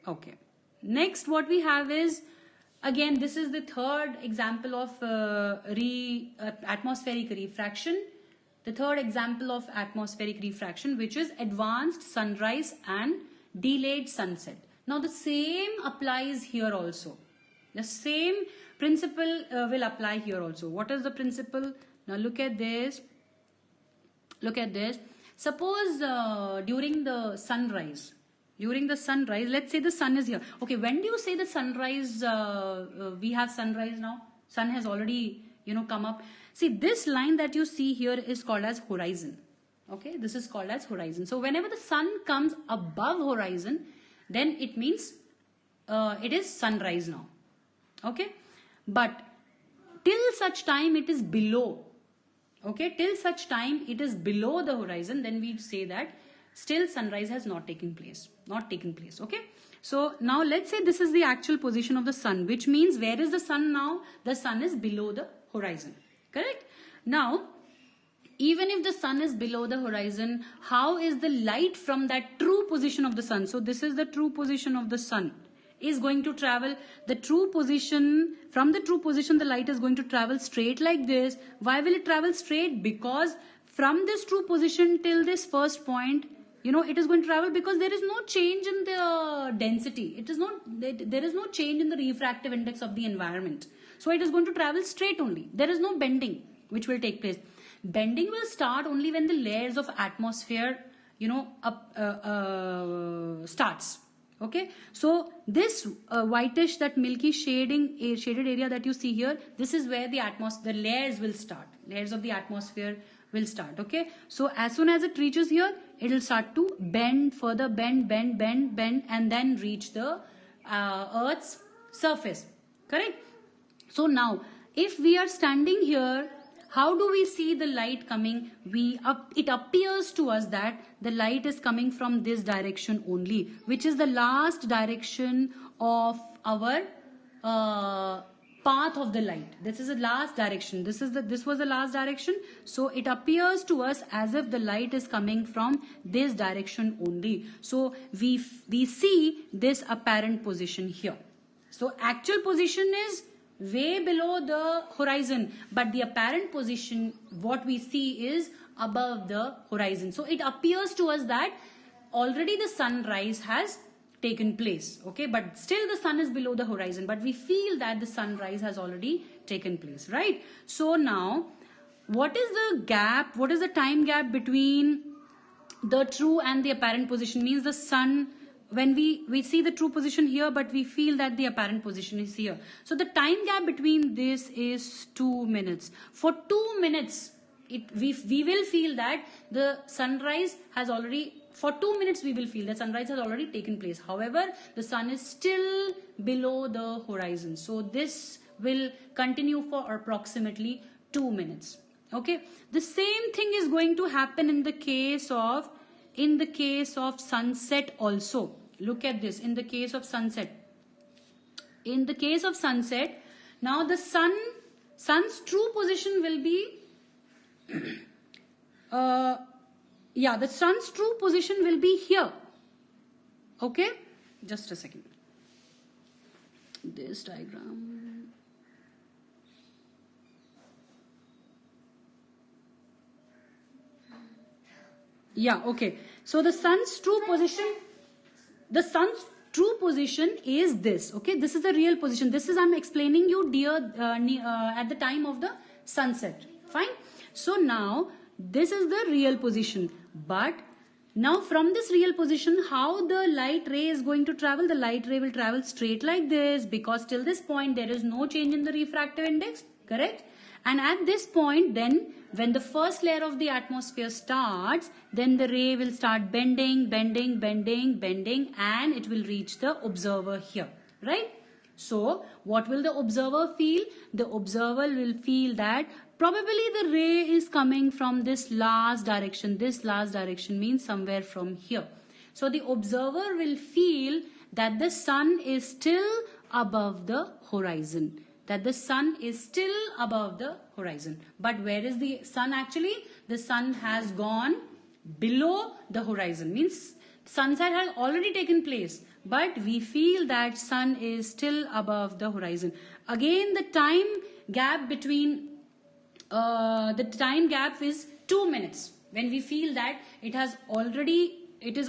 Okay. Next, what we have is, again, this is the third example of atmospheric refraction. The third example of atmospheric refraction, which is advanced sunrise and delayed sunset. Now, the same applies here also. The same principle will apply here also. What is the principle? Now, look at this. Look at this. Suppose during the sunrise, let's say the sun is here. Okay, when do you say the sunrise? We have sunrise now. Sun has already, come up. See, this line that you see here is called as horizon. Okay, this is called as horizon. So whenever the sun comes above horizon, then it means it is sunrise now. Okay, but till such time it is below. Okay, till such time it is below the horizon, then we say that still sunrise has not taken place. Okay, so now let's say this is the actual position of the sun, which means where is the sun now? The sun is below the horizon. Correct? Now, even if the sun is below the horizon, how is the light from that true position of the sun? So this is the true position of the sun is going to travel. The true position, from the true position, the light is going to travel straight like this. Why will it travel straight? Because from this true position till this first point, it is going to travel because there is no change in the density. There is no change in the refractive index of the environment. So it is going to travel straight only. There is no bending which will take place. Bending will start only when the layers of atmosphere, starts. Okay, so this whitish, that milky shaded area that you see here, this is where the layers will start. Layers of the atmosphere will start. Okay, so as soon as it reaches here, it will start to bend, further bend, and then reach the Earth's surface. Correct? So now, if we are standing here, how do we see the light coming? It appears to us that the light is coming from this direction only, which is the last direction of our path of the light. This is the last direction. This was the last direction. So it appears to us as if the light is coming from this direction only. So we see this apparent position here. So actual position is way below the horizon, but the apparent position, what we see, is above the horizon. So it appears to us that already the sunrise has taken place. Okay, but still the sun is below the horizon, but we feel that the sunrise has already taken place, right? So now, what is the gap? What is the time gap between the true and the apparent position? Means the sun, when we see the true position here, but we feel that the apparent position is here. So the time gap between this is 2 minutes. For 2 minutes, we will feel that the sunrise has already, for 2 minutes we will feel that sunrise has already taken place. However, the sun is still below the horizon. So this will continue for approximately 2 minutes. Okay. The same thing is going to happen in the case of sunset also. Look at this. In the case of sunset, now the sun's true position will be the sun's true position will be here. Okay, just a second. This diagram. Yeah, okay. So the sun's true position is this. Okay, this is the real position. This is, I'm explaining you, at the time of the sunset. Fine. So now this is the real position. But now from this real position, how the light ray is going to travel? The light ray will travel straight like this, because till this point there is no change in the refractive index. Correct? And at this point, then when the first layer of the atmosphere starts, then the ray will start bending, and it will reach the observer here, right? So what will the observer feel? The observer will feel that probably the ray is coming from this last direction. This last direction means somewhere from here. So the observer will feel that the sun is still above the horizon. But where is the sun actually? The sun has gone below the horizon. Means sunset has already taken place, but we feel that sun is still above the horizon. Again, the time gap between the time gap is 2 minutes when we feel that it is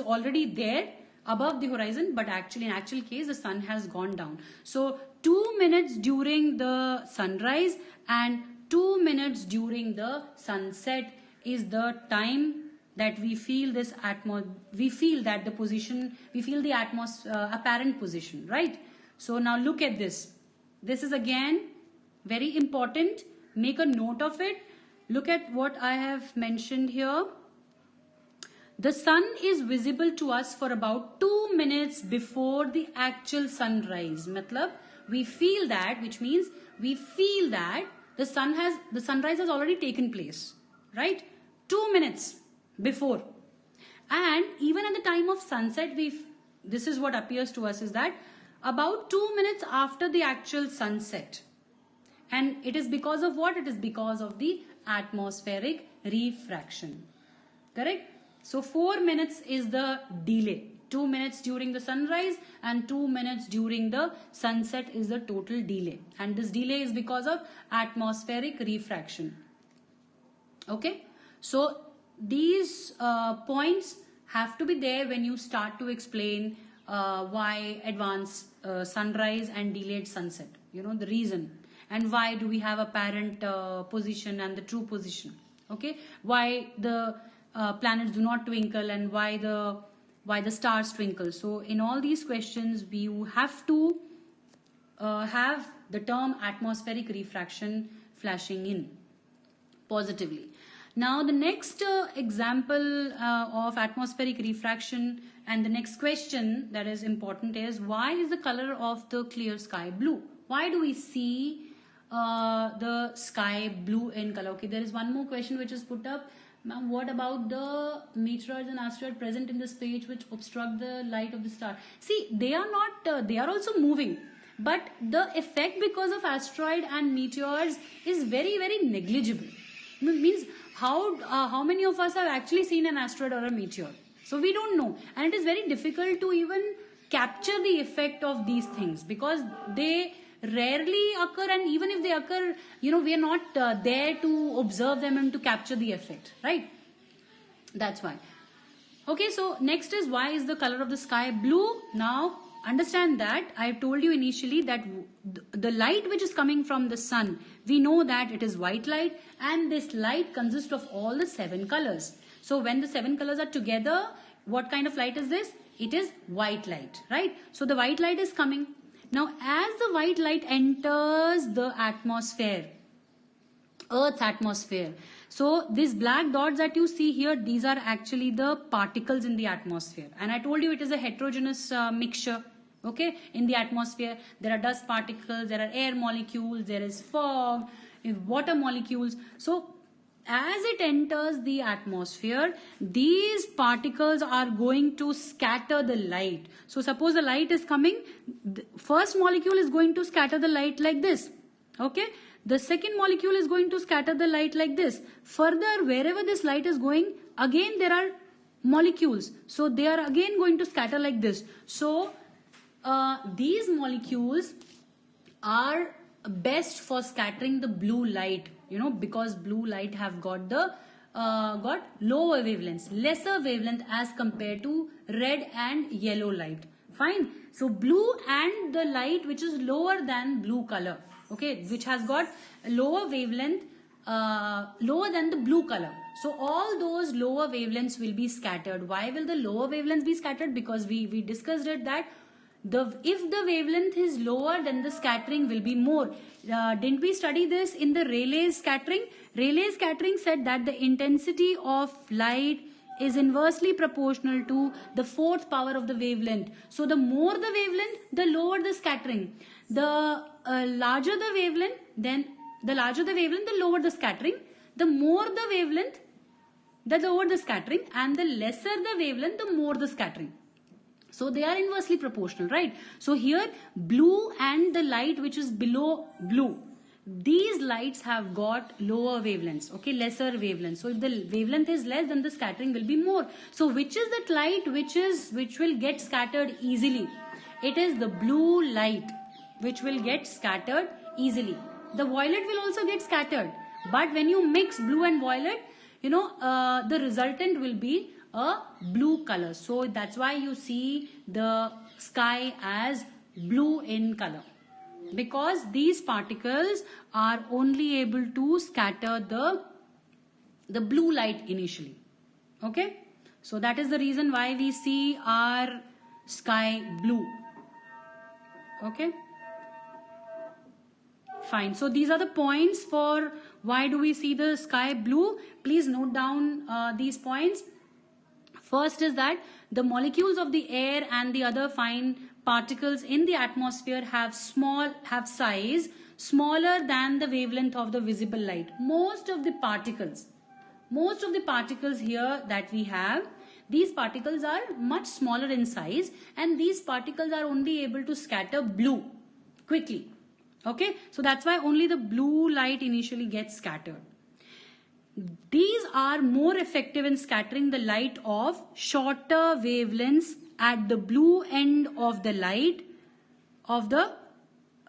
already there above the horizon, but actually in actual case the sun has gone down. So 2 minutes during the sunrise and 2 minutes during the sunset is the time that we feel this we feel that the position, we feel the apparent position, right? So now look at this. This is again very important. Make a note of it. Look at what I have mentioned here. The sun is visible to us for about 2 minutes before the actual sunrise. Matlab, we feel that, which means we feel that the sunrise has already taken place, right? 2 minutes before. And even at the time of sunset, this is what appears to us, is that about 2 minutes after the actual sunset. And it is because of what? It is because of the atmospheric refraction. Correct? So 4 minutes is the delay. 2 minutes during the sunrise and 2 minutes during the sunset is the total delay. And this delay is because of atmospheric refraction. Okay? So these points have to be there when you start to explain why advanced sunrise and delayed sunset. You know, the reason. And why do we have apparent position and the true position? Okay? Why the planets do not twinkle and why the stars twinkle. So in all these questions, you have to have the term atmospheric refraction flashing in positively. Now the next example of atmospheric refraction and the next question that is important is, why is the color of the clear sky blue? Why do we see the sky blue in color? Okay, there is one more question which is put up. Ma'am, what about the meteoroids and asteroids present in the space which obstruct the light of the star? See, they are not, they are also moving. But the effect because of asteroid and meteors is very, very negligible. Means how many of us have actually seen an asteroid or a meteor? So we don't know. And it is very difficult to even capture the effect of these things because they rarely occur, and even if they occur, you know, we are not there to observe them and to capture the effect, right? That's why. Okay, so next is, why is the color of the sky blue? Now understand that I have told you initially that the light which is coming from the sun, we know that it is white light, and this light consists of all the 7 colors. So when the 7 colors are together, what kind of light is this? It is white light, right? So the white light is coming. Now, as the white light enters the atmosphere, Earth's atmosphere, so these black dots that you see here, these are actually the particles in the atmosphere. And I told you it is a heterogeneous mixture. Okay, in the atmosphere, there are dust particles, there are air molecules, there is fog, water molecules. So as it enters the atmosphere, these particles are going to scatter the light. So suppose the light is coming, the first molecule is going to scatter the light like this. Okay, the second molecule is going to scatter the light like this. Further, wherever this light is going, again there are molecules. So they are again going to scatter like this. So these molecules are best for scattering the blue light, you know, because blue light have got the lower wavelengths, lesser wavelength as compared to red and yellow light. Fine. So blue and the light which is lower than blue color, okay, which has got lower wavelength, lower than the blue color. So all those lower wavelengths will be scattered. Why will the lower wavelengths be scattered? Because we discussed it that if the wavelength is lower, then the scattering will be more. Didn't we study this in the Rayleigh's scattering? Rayleigh's scattering said that the intensity of light is inversely proportional to the 4th power of the wavelength. So the more the wavelength, the lower the scattering. The larger the wavelength, then the larger the wavelength, the lower the scattering. The more the wavelength, the lower the scattering, and the lesser the wavelength, the more the scattering. So they are inversely proportional, right? So here blue and the light which is below blue, these lights have got lower wavelengths, okay, lesser wavelengths. So if the wavelength is less, then the scattering will be more. So which is that light which will get scattered easily? It is the blue light which will get scattered easily. The violet will also get scattered, but when you mix blue and violet, the resultant will be a blue color. So that's why you see the sky as blue in color, because these particles are only able to scatter the blue light initially. Okay, so that is the reason why we see our sky blue. Okay, fine. So these are the points for why do we see the sky blue. Please note down these points. First is that the molecules of the air and the other fine particles in the atmosphere have size smaller than the wavelength of the visible light. Most of the particles here that we have, these particles are much smaller in size, and these particles are only able to scatter blue quickly. Okay, so that's why only the blue light initially gets scattered. These are more effective in scattering the light of shorter wavelengths at the blue end of the light of the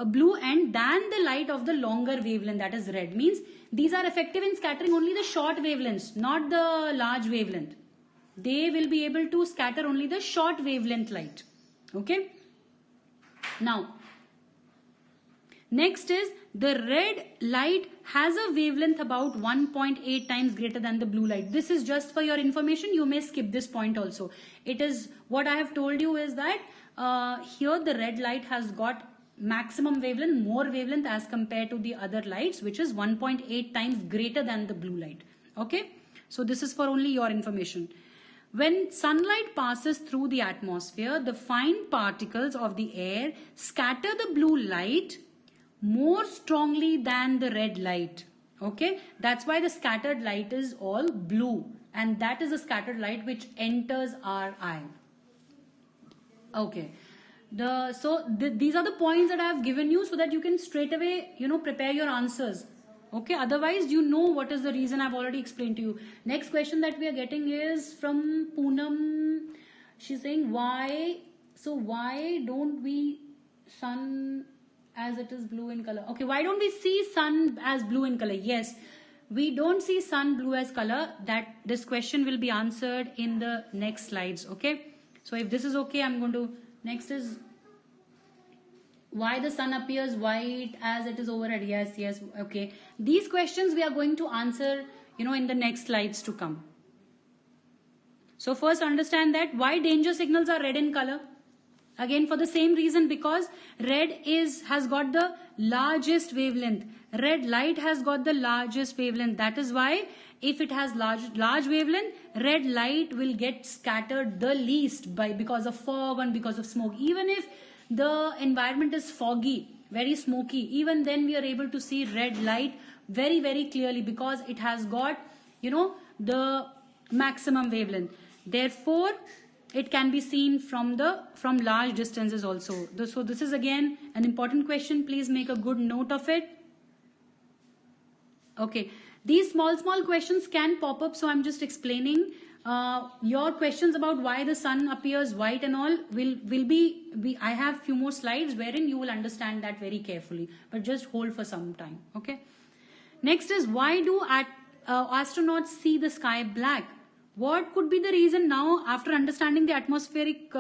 blue end than the light of the longer wavelength, that is red. Means these are effective in scattering only the short wavelengths, not the large wavelength. They will be able to scatter only the short wavelength light. Okay. Now, next is the red light has a wavelength about 1.8 times greater than the blue light. This is just for your information. You may skip this point also. It is what I have told you is that here the red light has got maximum wavelength, more wavelength as compared to the other lights, which is 1.8 times greater than the blue light. Okay. So this is for only your information. When sunlight passes through the atmosphere, the fine particles of the air scatter the blue light more strongly than the red light. Okay, that's why the scattered light is all blue, and that is a scattered light which enters our eye. Okay, these are the points that I have given you so that you can straight away prepare your answers. Okay, otherwise what is the reason. I've already explained to you. Next question that we are getting is from Poonam. She's saying why don't we sun as it is blue in color? Okay, why don't we see sun as blue in color? Yes, we don't see sun blue as color. That this question will be answered in the next slides. Okay, so if this is okay, I'm going to, next is why the sun appears white as it is overhead. Yes, okay, these questions we are going to answer in the next slides to come. So first understand that why danger signals are red in color. Again, for the same reason, because red has got the largest wavelength. Red light has got the largest wavelength. That is why if it has large wavelength, red light will get scattered the least because of fog and because of smoke. Even if the environment is foggy, very smoky, even then we are able to see red light very, very clearly because it has got the maximum wavelength. Therefore, it can be seen from large distances also. So this is again an important question. Please make a good note of it. Okay, these small questions can pop up, so I'm just explaining. Your questions about why the sun appears white and all will be I have few more slides wherein you will understand that very carefully, but just hold for some time. Okay, next is why do astronauts see the sky black? What could be the reason? Now, after understanding the atmospheric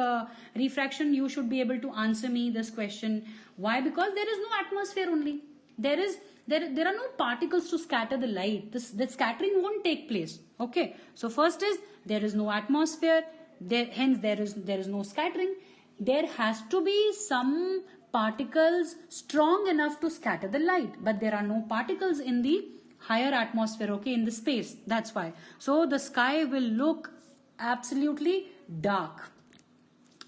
refraction, you should be able to answer me this question. Why? Because there is no atmosphere only. There are no particles to scatter the light. The scattering won't take place. Okay. So first is there is no atmosphere. Hence there is no scattering. There has to be some particles strong enough to scatter the light, but there are no particles in the higher atmosphere, okay, in the space. That's why. So the sky will look absolutely dark.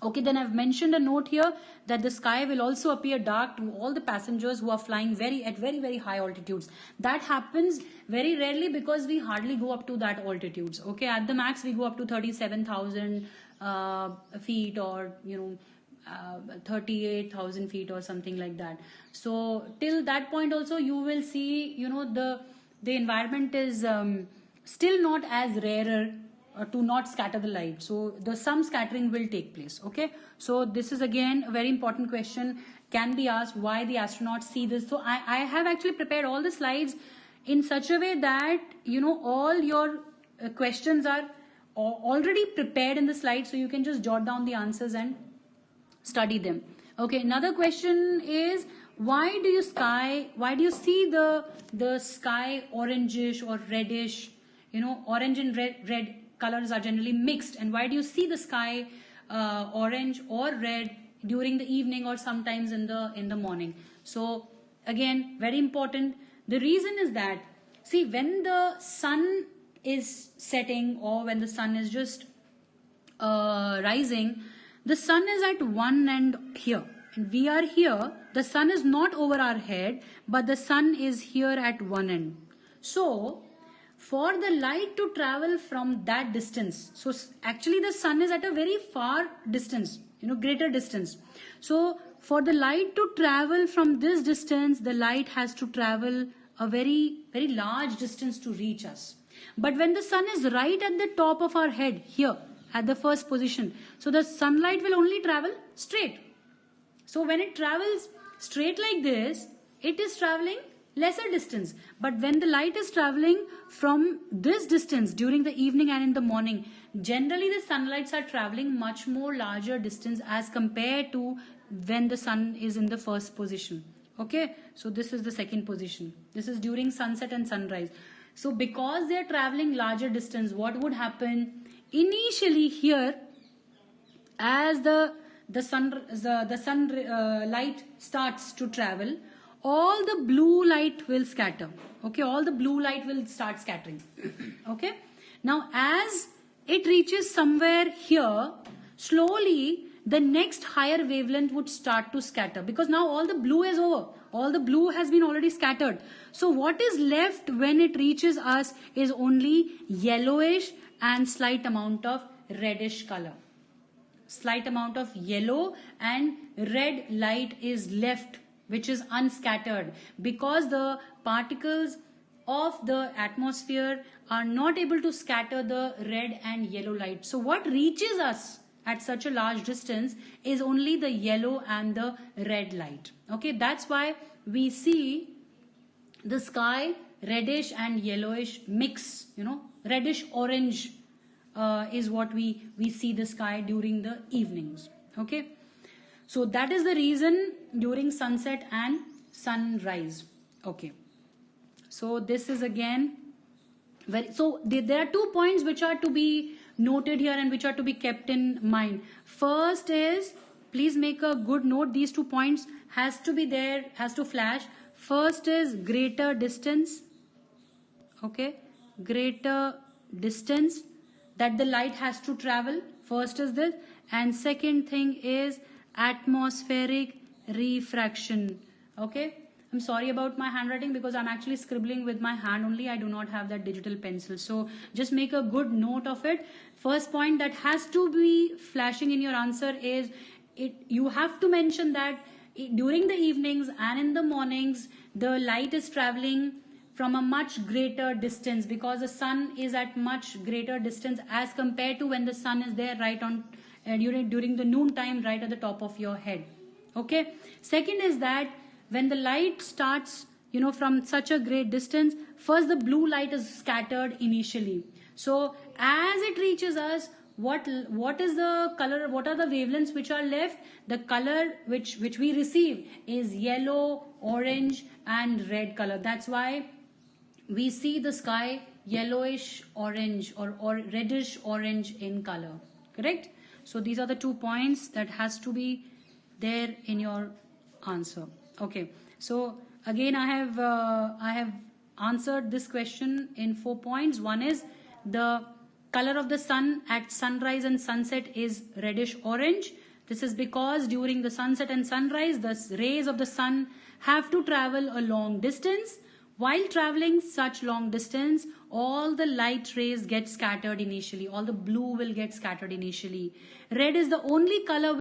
Okay, then I've mentioned a note here that the sky will also appear dark to all the passengers who are flying at very, very high altitudes. That happens very rarely because we hardly go up to that altitudes. Okay, at the max we go up to 37,000 feet or 38,000 feet or something like that. So till that point also you will see, the environment is still not as rarer to not scatter the light. So some scattering will take place. Okay. So this is again a very important question, can be asked, why the astronauts see this. So I have actually prepared all the slides in such a way that, all your questions are already prepared in the slide. So you can just jot down the answers and study them. Okay. Another question is, why do you see the sky orangish or reddish? Orange and red colors are generally mixed. And why do you see the sky orange or red during the evening or sometimes in the morning? So again, very important. The reason is that, see, when the sun is setting or when the sun is just rising, the sun is at one end here. And we are here. The sun is not over our head, but the sun is here at one end. So for the light to travel from that distance, so actually the sun is at a very far distance, greater distance. So for the light to travel from this distance, the light has to travel a very, very large distance to reach us. But when the sun is right at the top of our head, here at the first position, so the sunlight will only travel straight. So when it travels straight like this, it is traveling lesser distance. But when the light is traveling from this distance during the evening and in the morning, generally the sunlights are traveling much more larger distance as compared to when the sun is in the first position. Okay, so this is the second position. This is during sunset and sunrise. So because they are traveling larger distance, what would happen? Initially here, as the light starts to travel, all the blue light will scatter. Okay, all the blue light will start scattering. Okay, now as it reaches somewhere here, slowly the next higher wavelength would start to scatter, because now all the blue is over. All the blue has been already scattered. So what is left when it reaches us is only yellowish and slight amount of reddish color. Slight amount of yellow and red light is left, which is unscattered, because the particles of the atmosphere are not able to scatter the red and yellow light. So what reaches us at such a large distance is only the yellow and the red light. Okay, that's why we see the sky reddish and yellowish mix, reddish orange is what we see the sky during the evenings. Okay, so that is the reason during sunset and sunrise. Okay, so this is again there are 2 points which are to be noted here and which are to be kept in mind. First is, please make a good note, these 2 points has to be there, has to flash. First is greater distance. Okay, greater distance that the light has to travel. First is this, and second thing is atmospheric refraction. Okay, I'm sorry about my handwriting because I'm actually scribbling with my hand only. I do not have that digital pencil. So just make a good note of it. First point that has to be flashing in your answer is, you have to mention that during the evenings and in the mornings, the light is traveling from a much greater distance, because the sun is at much greater distance as compared to when the sun is there right on during the noon time, right at the top of your head. Okay. Second is that when the light starts, from such a great distance, first the blue light is scattered initially. So as it reaches us, what is the color, what are the wavelengths which are left? The color which we receive is yellow, orange and red color. That's why we see the sky yellowish orange or reddish orange in color. Correct? So these are the 2 points that has to be there in your answer. Okay, so again I have answered this question in 4 points. One is, the color of the sun at sunrise and sunset is reddish orange. This is because during the sunset and sunrise, the rays of the sun have to travel a long distance. While traveling such long distance, all the light rays get scattered initially. All the blue will get scattered initially. Red is the only color